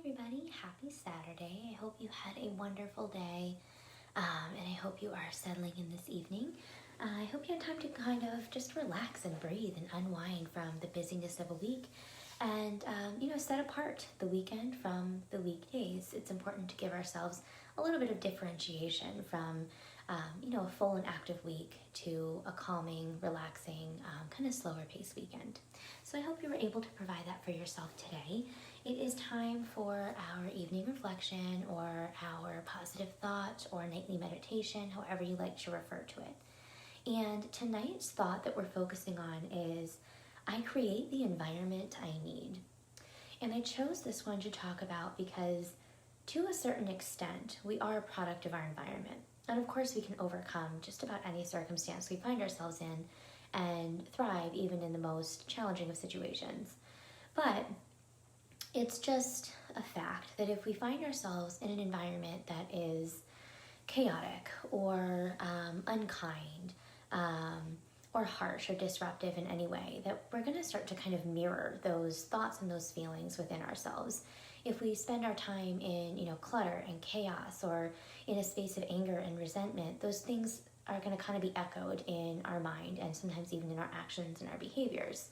everybody. Happy Saturday. I hope you had a wonderful day, and I hope you are settling in this evening. I hope you had time to kind of just relax and breathe and unwind from the busyness of a week and, set apart the weekend from the weekdays. It's important to give ourselves a little bit of differentiation from, a full and active week to a calming, relaxing, kind of slower paced weekend. So I hope you were able to provide that for yourself today. It is time for our evening reflection or our positive thought or nightly meditation, however you like to refer to it. And tonight's thought that we're focusing on is, I create the environment I need. And I chose this one to talk about because to a certain extent, we are a product of our environment. And of course, we can overcome just about any circumstance we find ourselves in and thrive even in the most challenging of situations. But it's just a fact that if we find ourselves in an environment that is chaotic or unkind or harsh or disruptive in any way, that we're going to start to kind of mirror those thoughts and those feelings within ourselves. If we spend our time in, clutter and chaos or in a space of anger and resentment, those things are going to kind of be echoed in our mind and sometimes even in our actions and our behaviors.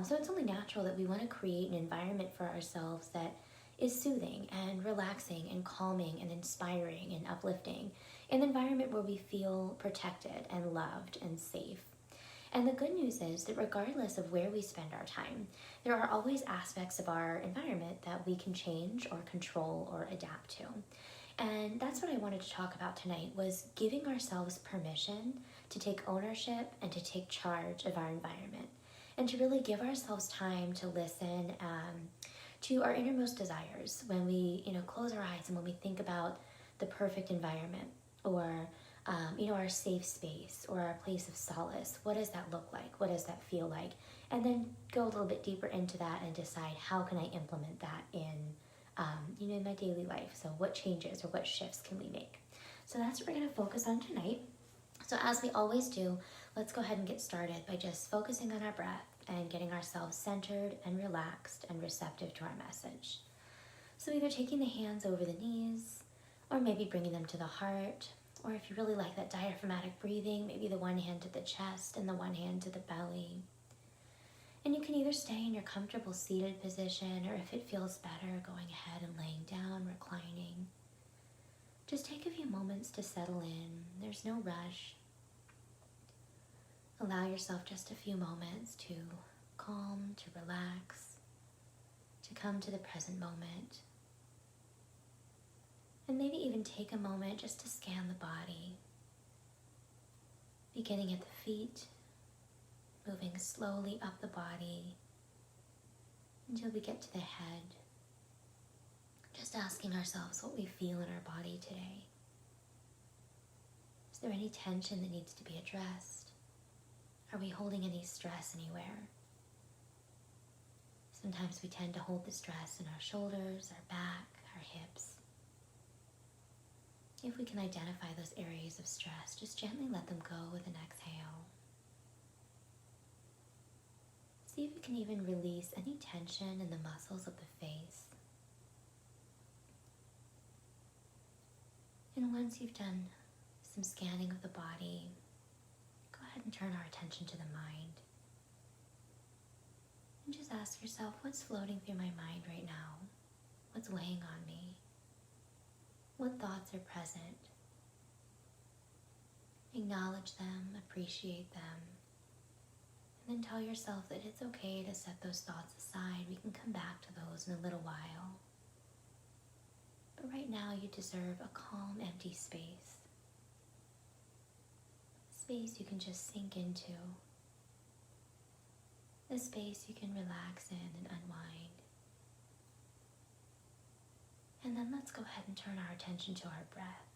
So it's only natural that we want to create an environment for ourselves that is soothing and relaxing and calming and inspiring and uplifting, an environment where we feel protected and loved and safe. And the good news is that regardless of where we spend our time, there are always aspects of our environment that we can change or control or adapt to. And that's what I wanted to talk about tonight, was giving ourselves permission to take ownership and to take charge of our environment, and to really give ourselves time to listen to our innermost desires when we, close our eyes and when we think about the perfect environment or our safe space or our place of solace. What does that look like? What does that feel like? And then go a little bit deeper into that and decide, how can I implement that in my daily life? So what changes or what shifts can we make? So that's what we're going to focus on tonight. So as we always do, let's go ahead and get started by just focusing on our breath and getting ourselves centered and relaxed and receptive to our message. So either taking the hands over the knees, or maybe bringing them to the heart, or if you really like that diaphragmatic breathing, maybe the one hand to the chest and the one hand to the belly. And you can either stay in your comfortable seated position, or if it feels better, going ahead and laying down, reclining. Just take a few moments to settle in. There's no rush. Allow yourself just a few moments to calm, to relax, to come to the present moment. And maybe even take a moment just to scan the body, beginning at the feet, moving slowly up the body until we get to the head. Just asking ourselves what we feel in our body today. Is there any tension that needs to be addressed? Are we holding any stress anywhere? Sometimes we tend to hold the stress in our shoulders, our back, our hips. If we can identify those areas of stress, just gently let them go with an exhale. See if you can even release any tension in the muscles of the face. And once you've done some scanning of the body, go ahead and turn our attention to the mind. And just ask yourself, what's floating through my mind right now? What's weighing on me? What thoughts are present? Acknowledge them, appreciate them, and then tell yourself that it's okay to set those thoughts aside. We can come back to those in a little while. But right now you deserve a calm, empty space. Space you can just sink into. A space you can relax in and unwind. And then let's go ahead and turn our attention to our breath,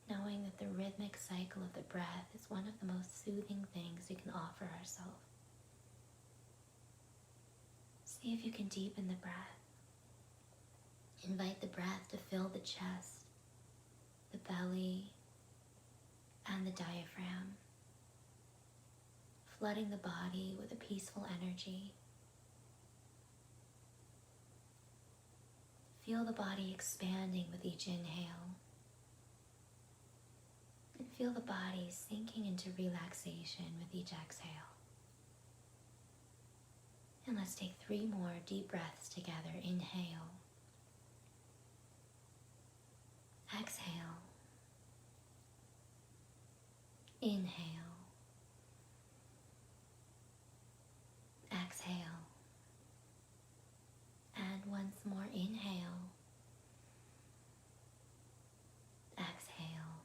knowing that the rhythmic cycle of the breath is one of the most soothing things we can offer ourselves. See if you can deepen the breath. Invite the breath to fill the chest, the belly, and the diaphragm, flooding the body with a peaceful energy. Feel the body expanding with each inhale. And feel the body sinking into relaxation with each exhale. And let's take 3 more deep breaths together. Inhale. Exhale. Inhale. Exhale. And once more, inhale. Exhale.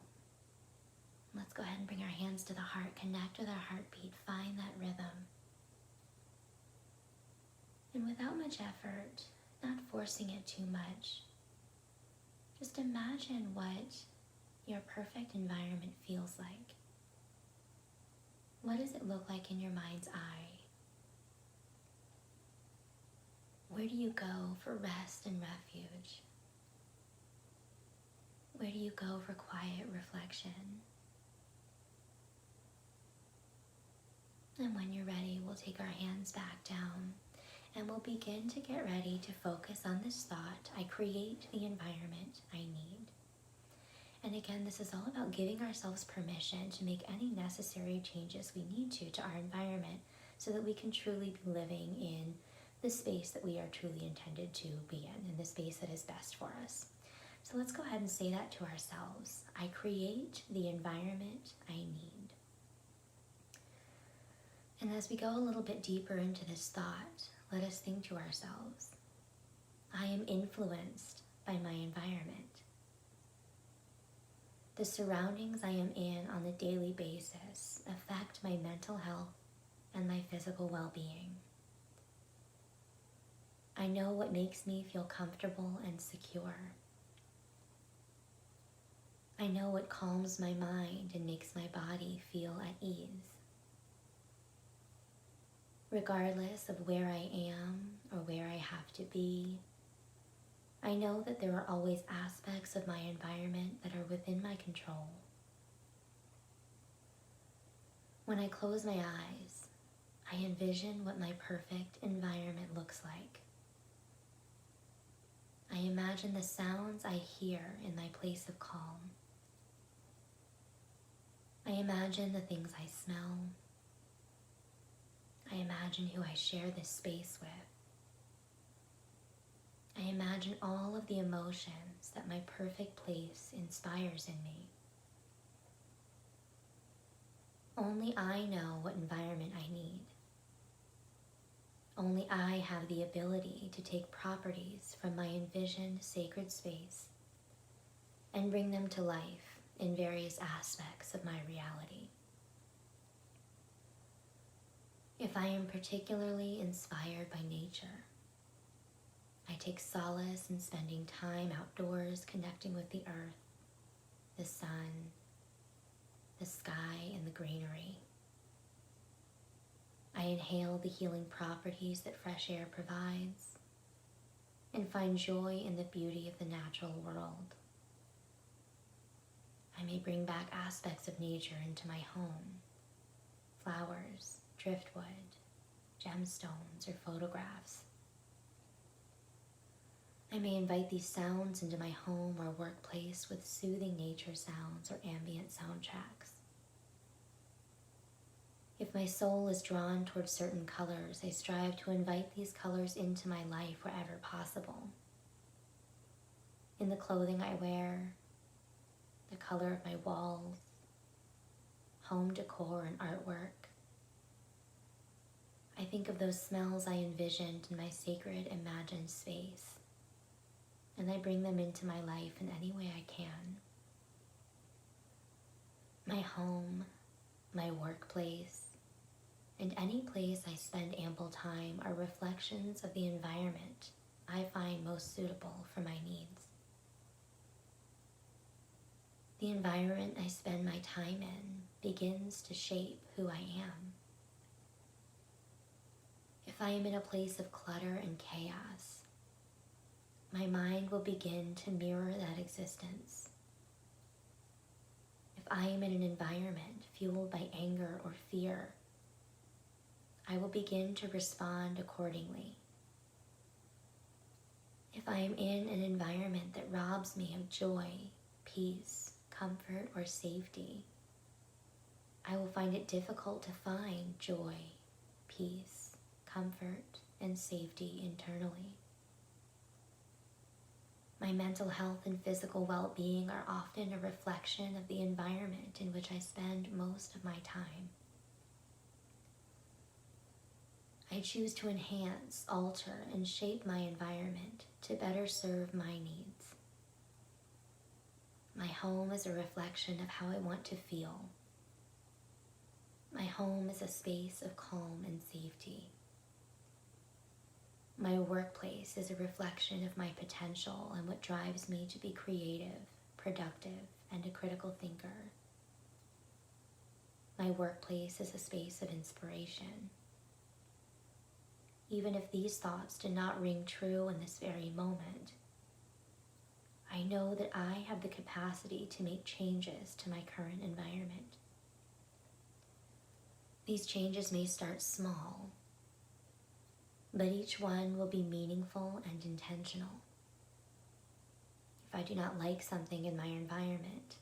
Let's go ahead and bring our hands to the heart. Connect with our heartbeat. Find that rhythm. And without much effort, not forcing it too much, just imagine what your perfect environment feels like. What does it look like in your mind's eye? Where do you go for rest and refuge? Where do you go for quiet reflection? And when you're ready, we'll take our hands back down and we'll begin to get ready to focus on this thought: I create the environment I need. And again, this is all about giving ourselves permission to make any necessary changes we need to our environment so that we can truly be living in the space that we are truly intended to be in the space that is best for us. So let's go ahead and say that to ourselves. I create the environment I need. And as we go a little bit deeper into this thought, let us think to ourselves, I am influenced by my environment. The surroundings I am in on a daily basis affect my mental health and my physical well-being. I know what makes me feel comfortable and secure. I know what calms my mind and makes my body feel at ease. Regardless of where I am or where I have to be, I know that there are always aspects of my environment that are within my control. When I close my eyes, I envision what my perfect environment looks like. I imagine the sounds I hear in my place of calm. I imagine the things I smell. I imagine who I share this space with. I imagine all of the emotions that my perfect place inspires in me. Only I know what environment I need. Only I have the ability to take properties from my envisioned sacred space and bring them to life in various aspects of my reality. If I am particularly inspired by nature, I take solace in spending time outdoors connecting with the earth, the sun, the sky, and the greenery. I inhale the healing properties that fresh air provides and find joy in the beauty of the natural world. I may bring back aspects of nature into my home: flowers, driftwood, gemstones, or photographs. I may invite these sounds into my home or workplace with soothing nature sounds or ambient soundtracks. If my soul is drawn towards certain colors, I strive to invite these colors into my life wherever possible. In the clothing I wear, the color of my walls, home decor and artwork. I think of those smells I envisioned in my sacred imagined space, and I bring them into my life in any way I can. My home, my workplace, and any place I spend ample time are reflections of the environment I find most suitable for my needs. The environment I spend my time in begins to shape who I am. If I am in a place of clutter and chaos, my mind will begin to mirror that existence. If I am in an environment fueled by anger or fear, I will begin to respond accordingly. If I am in an environment that robs me of joy, peace, comfort, or safety, I will find it difficult to find joy, peace, comfort, and safety internally. My mental health and physical well-being are often a reflection of the environment in which I spend most of my time. I choose to enhance, alter, and shape my environment to better serve my needs. My home is a reflection of how I want to feel. My home is a space of calm and safety. My workplace is a reflection of my potential and what drives me to be creative, productive, and a critical thinker. My workplace is a space of inspiration. Even if these thoughts do not ring true in this very moment, I know that I have the capacity to make changes to my current environment. These changes may start small, but each one will be meaningful and intentional. If I do not like something in my environment,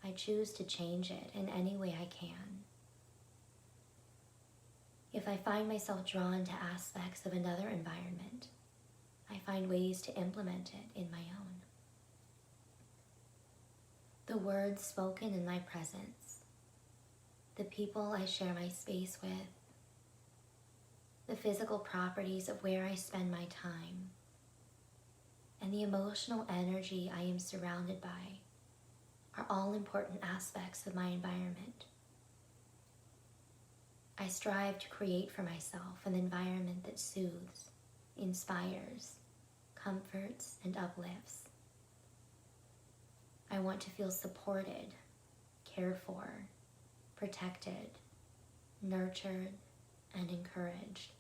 I choose to change it in any way I can. If I find myself drawn to aspects of another environment, I find ways to implement it in my own. The words spoken in my presence, the people I share my space with, the physical properties of where I spend my time, and the emotional energy I am surrounded by are all important aspects of my environment. I strive to create for myself an environment that soothes, inspires, comforts, and uplifts. I want to feel supported, cared for, protected, nurtured, and encouraged.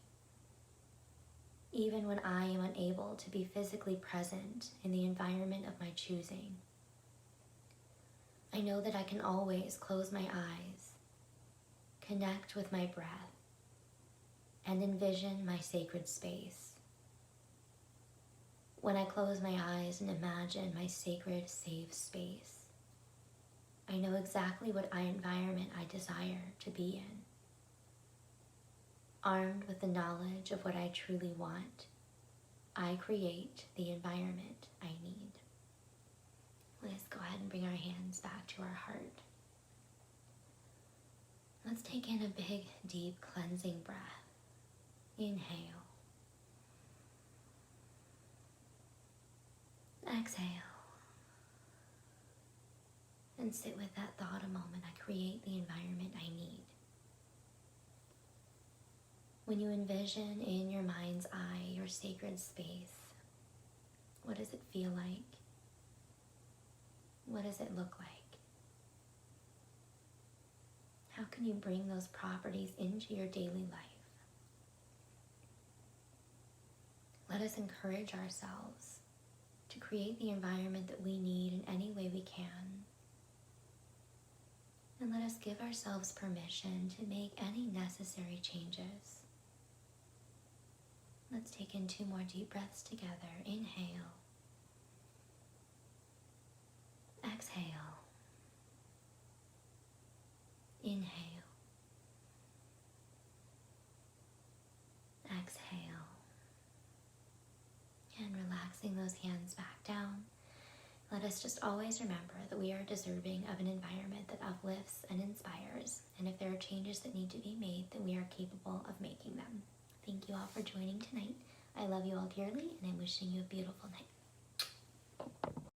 Even when I am unable to be physically present in the environment of my choosing, I know that I can always close my eyes, connect with my breath, and envision my sacred space. When I close my eyes and imagine my sacred, safe space, I know exactly what environment I desire to be in. Armed with the knowledge of what I truly want, I create the environment I need. Let's go ahead and bring our hands back to our heart. Let's take in a big, deep, cleansing breath. Inhale. Exhale. And sit with that thought a moment. I create the environment I need. When you envision in your mind's eye your sacred space, what does it feel like? What does it look like? How can you bring those properties into your daily life? Let us encourage ourselves to create the environment that we need in any way we can. And let us give ourselves permission to make any necessary changes. Let's take in 2 more deep breaths together. Inhale. Exhale. Inhale. Exhale. And relaxing those hands back down. Let us just always remember that we are deserving of an environment that uplifts and inspires. And if there are changes that need to be made, then we are capable of making them. Thank you all for joining tonight. I love you all dearly, and I'm wishing you a beautiful night.